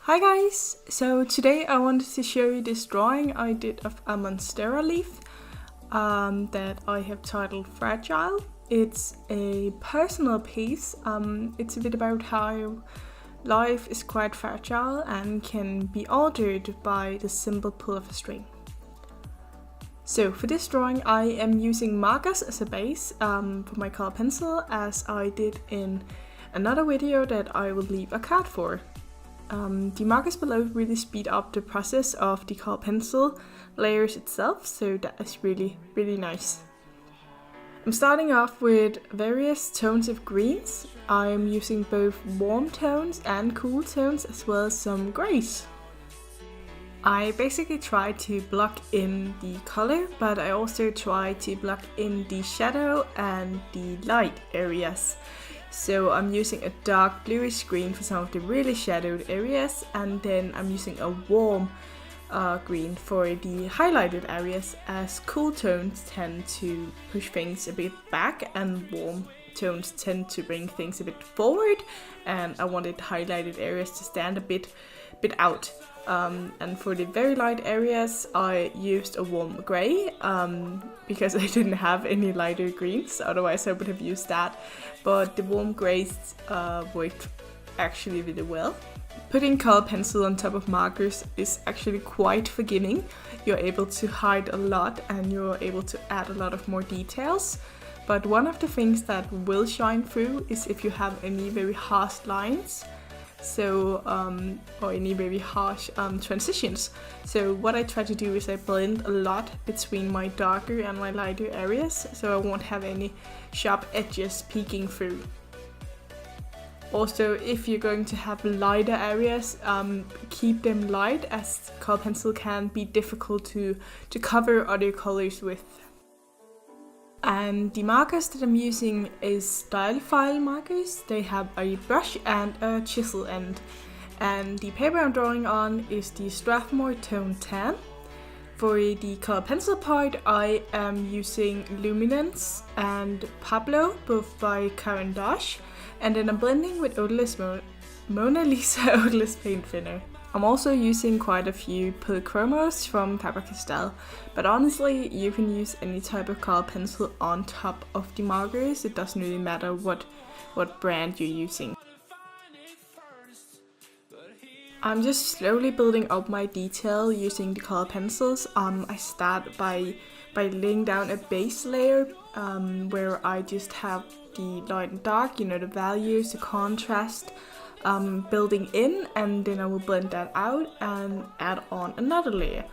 Hi guys! So today I wanted to show you this drawing I did of a Monstera leaf that I have titled Fragile. It's a personal piece. It's a bit about how life is quite fragile and can be altered by the simple pull of a string. So for this drawing I am using markers as a base for my color pencil, as I did in another video that I will leave a card for. The markers below really speed up the process of the color pencil layers itself, so that is really nice. I'm starting off with various tones of greens. I'm using both warm tones and cool tones, as well as some grays. I basically try to block in the color, but I also try to block in the shadow and the light areas. So I'm using a dark bluish green for some of the really shadowed areas, and then I'm using a warm green for the highlighted areas, as cool tones tend to push things a bit back and warm tones tend to bring things a bit forward, and I wanted highlighted areas to stand a bit out. And for the very light areas I used a warm grey because I didn't have any lighter greens, otherwise I would have used that, but the warm greys worked actually really well. Putting color pencil on top of markers is actually quite forgiving. You're able to hide a lot and you're able to add a lot of more details, but one of the things that will shine through is if you have any very harsh lines. So, or any very harsh transitions. So what I try to do is I blend a lot between my darker and my lighter areas, so I won't have any sharp edges peeking through. Also, if you're going to have lighter areas, keep them light, as color pencil can be difficult to cover other colors with. And the markers that I'm using is Stylefile markers. They have a brush and a chisel end. And the paper I'm drawing on is the Strathmore Tone Tan. For the color pencil part, I am using Luminance and Pablo, both by Caran. And then I'm blending with odorless Mona Lisa odorless paint thinner. I'm also using quite a few polychromos from Faber Castell, but honestly you can use any type of color pencil on top of the markers. It doesn't really matter what brand you're using. I'm just slowly building up my detail using the color pencils. I start by laying down a base layer where I just have the light and dark, the values, the contrast, building in, and then I will blend that out and add on another layer.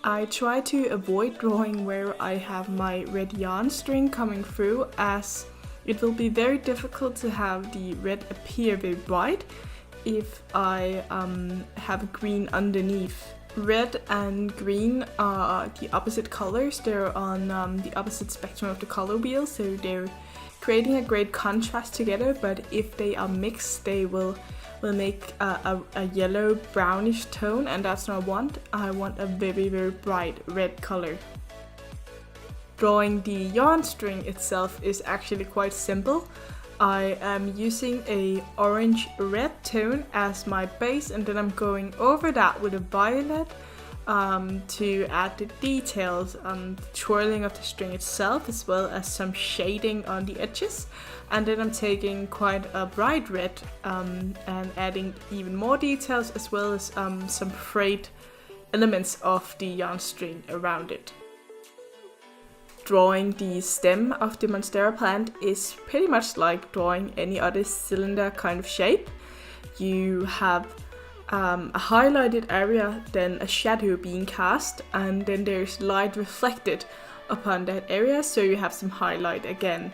I try to avoid drawing where I have my red yarn string coming through, as it will be very difficult to have the red appear very bright if I have green underneath. Red and green are the opposite colors. They're on the opposite spectrum of the color wheel, so they're creating a great contrast together, but if they are mixed they will make a yellow brownish tone, and that's what I want. I want a very bright red color. Drawing the yarn string itself is actually quite simple. I am using a orange red tone as my base, and then I'm going over that with a violet to add the details, the twirling of the string itself, as well as some shading on the edges. And then I'm taking quite a bright red and adding even more details, as well as some frayed elements of the yarn string around it. Drawing the stem of the Monstera plant is pretty much like drawing any other cylinder kind of shape. You have a highlighted area, then a shadow being cast, and then there's light reflected upon that area, so you have some highlight again.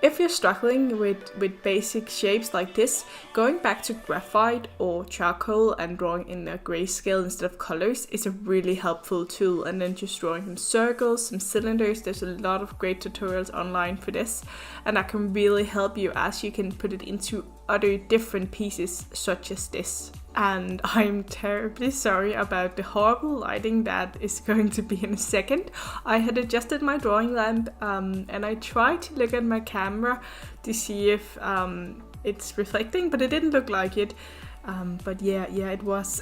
If you're struggling with basic shapes like this, going back to graphite or charcoal and drawing in a grayscale instead of colors is a really helpful tool, and then just drawing some circles, some cylinders. There's a lot of great tutorials online for this, and that can really help you, as you can put it into other different pieces such as this. And I'm terribly sorry about the horrible lighting that is going to be in a second. I had adjusted my drawing lamp and I tried to look at my camera to see if it's reflecting, but it didn't look like it. But yeah, it was.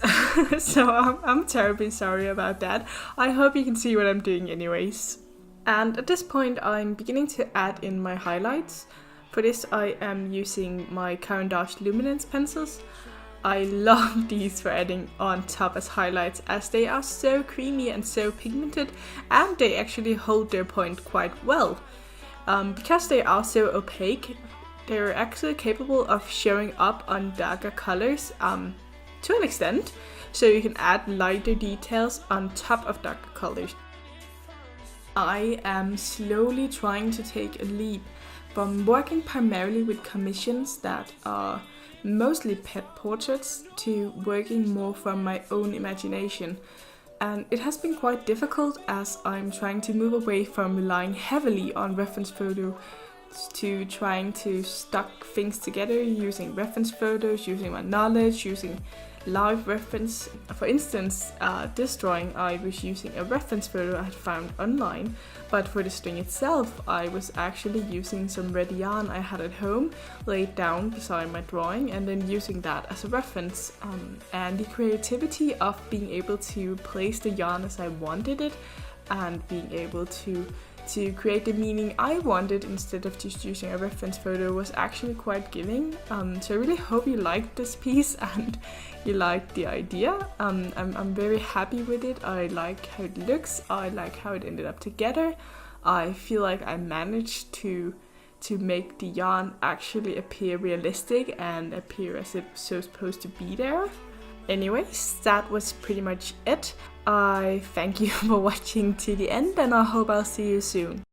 So I'm terribly sorry about that. I hope you can see what I'm doing anyways. And at this point I'm beginning to add in my highlights. For this I am using my Caran Luminance pencils. I love these for adding on top as highlights, as they are so creamy and so pigmented, and they actually hold their point quite well. Because they are so opaque, they're actually capable of showing up on darker colors to an extent, so you can add lighter details on top of darker colors. I am slowly trying to take a leap from working primarily with commissions that are mostly pet portraits to working more from my own imagination. And it has been quite difficult, as I'm trying to move away from relying heavily on reference photos to trying to stock things together using reference photos, using my knowledge, using live reference. For instance, this drawing I was using a reference photo I had found online, but for the string itself I was actually using some red yarn I had at home laid down beside my drawing, and then using that as a reference. And the creativity of being able to place the yarn as I wanted it, and being able to create the meaning I wanted instead of just using a reference photo was actually quite giving. So I really hope you liked this piece and you liked the idea. I'm very happy with it. I like how it looks. I like how it ended up together. I feel like I managed to make the yarn actually appear realistic and appear as if it's supposed to be there. Anyways, that was pretty much it. I thank you for watching to the end, and I hope I'll see you soon.